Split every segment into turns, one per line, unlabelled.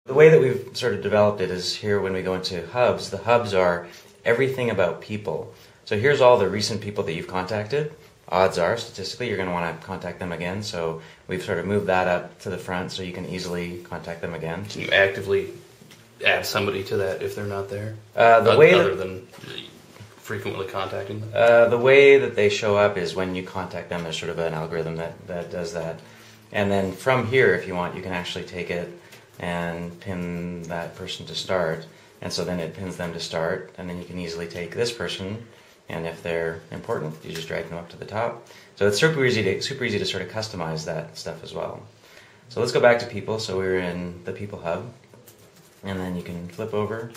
The way that we've sort of developed it is here when we go into hubs. The hubs are everything about people. So here's all the recent people that you've contacted. Odds are, statistically, you're going to want to contact them again. So we've sort of moved that up to the front so you can easily contact them again.
Can you actively add somebody to that if they're not there?
Other
than frequently contacting them?
The way that they show up is when you contact them, there's sort of an algorithm that does that. And then from here, if you want, you can actually take it and pin that person to start. And so then it pins them to start, and then you can easily take this person, and if they're important, you just drag them up to the top. So it's super easy to sort of customize that stuff as well. So let's go back to people. So we're in the people hub, and then you can flip over.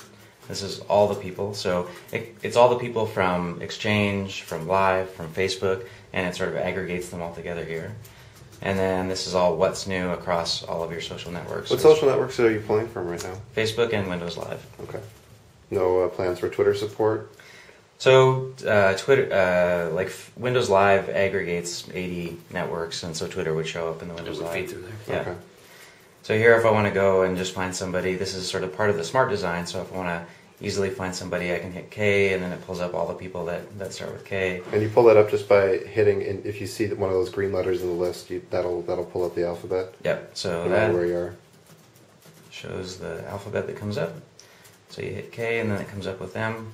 This is all the people. So it's all the people from Exchange, from Live, from Facebook, and it sort of aggregates them all together here. And then this is all what's new across all of your social networks.
What social networks are you pulling from right now?
Facebook and Windows Live.
Okay. No plans for Twitter support?
So Twitter, like Windows Live aggregates 80 networks, and so Twitter would show up in the Windows Live.
Feed through there.
Yeah.
Okay.
So here, if I want to go and just find somebody, this is sort of part of the smart design. So if I want to easily find somebody, I can hit K, and then it pulls up all the people that start with K.
And you pull that up just by hitting, if you see one of those green letters in the list, that'll pull up the alphabet?
Yep, so
no
that
matter where you are.
Shows the alphabet that comes up. So you hit K, and then it comes up with them.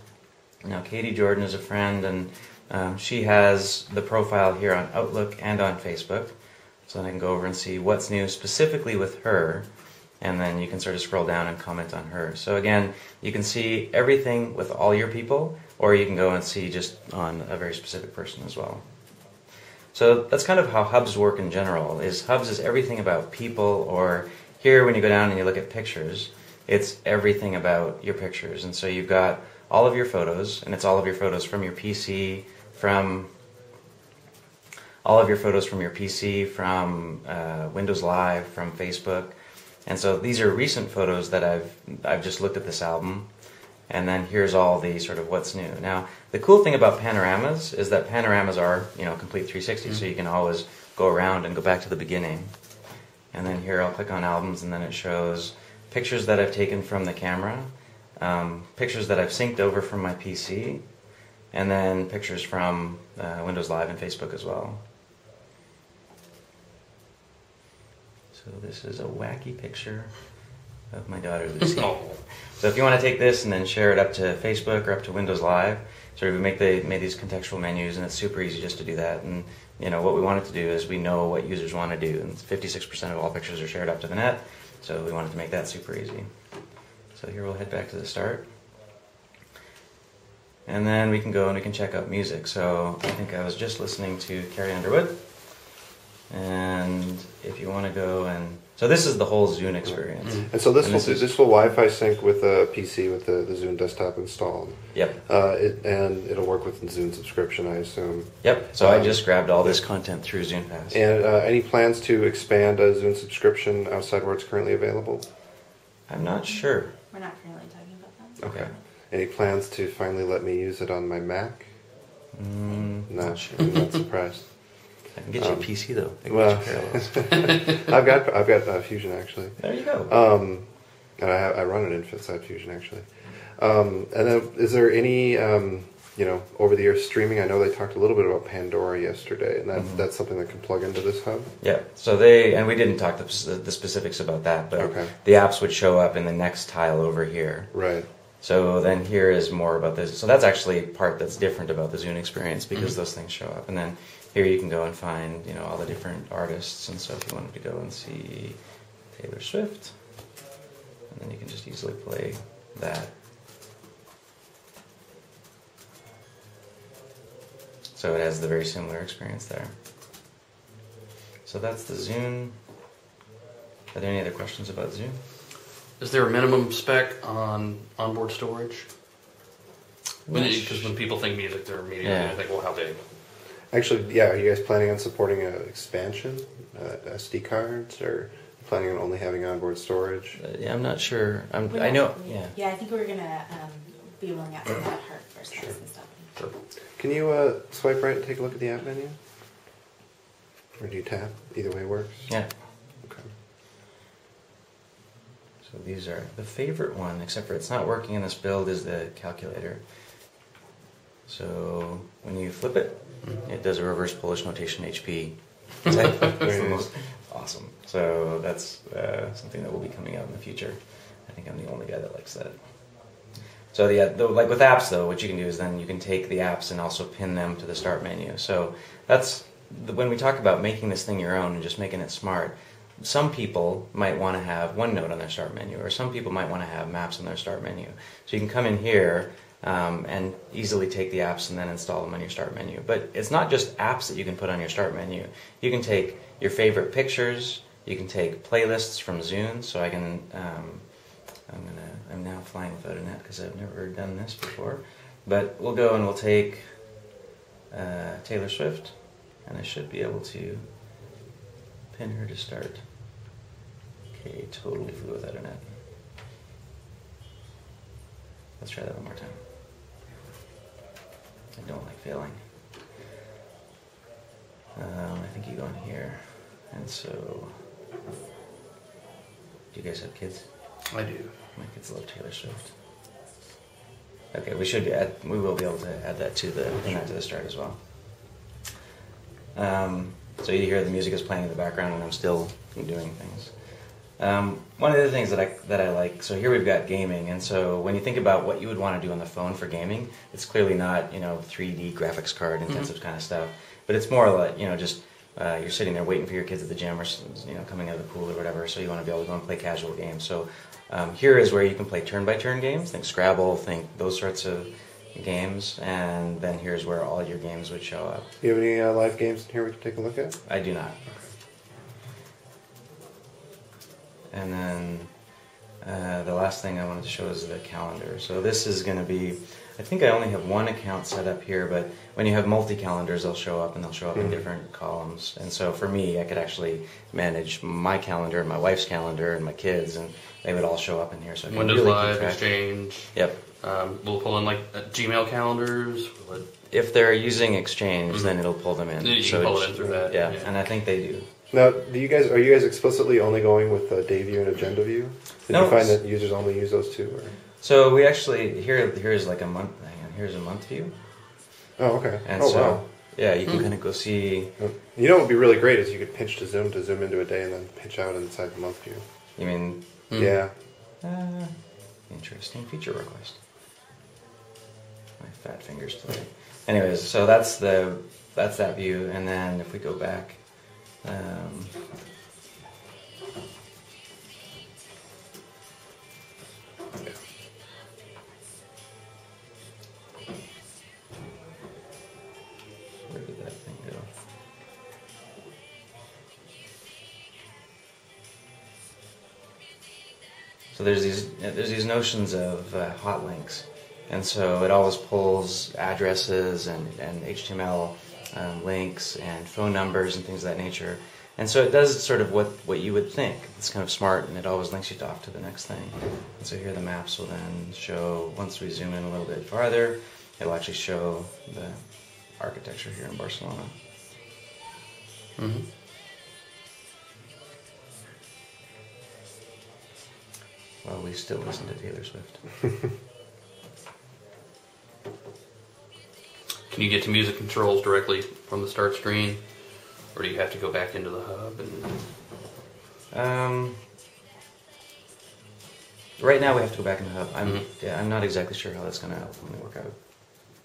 Now Katie Jordan is a friend, and she has the profile here on Outlook and on Facebook. So then I can go over and see what's new specifically with her, and then you can sort of scroll down and comment on her. So again, you can see everything with all your people, or you can go and see just on a very specific person as well. So that's kind of how hubs work in general. Hubs is everything about people, or here when you go down and you look at pictures, it's everything about your pictures. And so you've got all of your photos, and it's all of your photos from your PC, from Windows Live, from Facebook. And so these are recent photos that I've just looked at this album, and then here's all the sort of what's new. Now, the cool thing about panoramas is that panoramas are, complete 360, so you can always go around and go back to the beginning. And then here I'll click on albums, and then it shows pictures that I've taken from the camera, pictures that I've synced over from my PC, and then pictures from Windows Live and Facebook as well. So this is a wacky picture of my daughter Lucy. So if you want to take this and then share it up to Facebook or up to Windows Live, so we made these contextual menus, and it's super easy just to do that. And what we wanted to do is we know what users want to do, and 56% of all pictures are shared up to the net, so we wanted to make that super easy. So here we'll head back to the start. And then we can go and we can check out music. So I think I was just listening to Carrie Underwood. And if you want to go and... So this is the whole Zune experience.
And so this will Wi-Fi sync with a PC with the Zune desktop installed.
Yep.
And it'll work with the Zune subscription, I assume.
Yep. So I just grabbed all this content through ZunePass.
And any plans to expand a Zune subscription outside where it's currently available?
I'm not sure.
We're not currently talking about that.
Okay. Any plans to finally let me use it on my Mac?
Not sure.
I'm not surprised.
I can get you a PC though. I can
Well,
get you
I've got Fusion actually.
There you go.
And I run it in Fitside Fusion actually. And then is there any over the years streaming? I know they talked a little bit about Pandora yesterday, and that's something that can plug into this hub.
Yeah. So we didn't talk the specifics about that, but the apps would show up in the next tile over here.
Right.
So then here is more about this. So that's actually part that's different about the Zune experience, because those things show up. And then here you can go and find, all the different artists. And so if you wanted to go and see Taylor Swift, and then you can just easily play that. So it has the very similar experience there. So that's the Zune. Are there any other questions about Zune?
Is there a minimum spec on onboard storage? Because when people think music, they're immediately think, well, how big?
Actually, yeah. Are you guys planning on supporting an expansion, SD cards, or planning on only having onboard storage?
Yeah, I'm not sure. I know. Yeah.
Yeah, I think we're gonna be rolling out some of that hardware stuff and stuff.
Sure. Can you swipe right and take a look at the app menu? Or do you tap? Either way works.
Yeah.
Okay.
So these are the favorite one, except for it's not working in this build, is the calculator. So when you flip it, it does a reverse Polish notation HP. That's the most awesome. So that's something that will be coming out in the future. I think I'm the only guy that likes that. So yeah, like with apps though, what you can do is then you can take the apps and also pin them to the start menu. So that's when we talk about making this thing your own and just making it smart. Some people might want to have OneNote on their start menu, or some people might want to have Maps on their start menu. So you can come in here and easily take the apps and then install them on your start menu. But it's not just apps that you can put on your start menu. You can take your favorite pictures. You can take playlists from Zune. So I can, I'm now flying without a net because I've never done this before. But we'll go and we'll take Taylor Swift, and I should be able to pin her to start. Okay, totally flew without a net. Let's try that one more time. I don't like failing. I think you go in here. And so, do you guys have kids?
I do.
My kids love Taylor Swift. Okay, we will be able to add that to the start as well. So you hear the music is playing in the background, and I'm still doing things. One of the things that I like, so here we've got gaming, and so when you think about what you would want to do on the phone for gaming, it's clearly not 3D graphics card intensive kind of stuff, but it's more like just you're sitting there waiting for your kids at the gym or coming out of the pool or whatever, so you want to be able to go and play casual games. So here is where you can play turn-by-turn games, think Scrabble, think those sorts of games, and then here's where all your games would show up.
Do you have any live games in here we can take a look at?
I do not. And then the last thing I wanted to show is the calendar. So this is going to be, I think I only have one account set up here, but when you have multi-calendars, they'll show up, and they'll show up in different columns. And so for me, I could actually manage my calendar and my wife's calendar and my kids, and they would all show up in here. So I can
Windows
really
Live,
keep track.
Exchange.
Yep.
We'll pull in like Gmail calendars.
If they're using Exchange, then it'll pull them in.
You can pull it in through that.
Yeah, and I think they do.
Now, are you guys explicitly only going with Dayview and Agenda View? Did
No.
you find that users only use those two? Or?
So we actually here's like a month. Hang on, here's a month view.
Oh, okay.
And
oh,
so
wow.
yeah, you can kind of go see.
You know what would be really great is you could pinch to zoom into a day and then pinch out inside the month view.
You mean?
Yeah.
Interesting feature request. My fat fingers today. Anyways, so that's that view, and then if we go back. Where did that thing go? So there's these notions of hot links, and so it always pulls addresses and HTML links and phone numbers and things of that nature. And so it does sort of what you would think. It's kind of smart, and it always links you off to the next thing. And so here the maps will then show, once we zoom in a little bit farther, it'll actually show the architecture here in Barcelona.
Mm-hmm.
While we still listen to Taylor Swift.
Can you get to music controls directly from the start screen? Or do you have to go back into the hub?
Right now we have to go back in the hub. I'm not exactly sure how that's going to ultimately work out.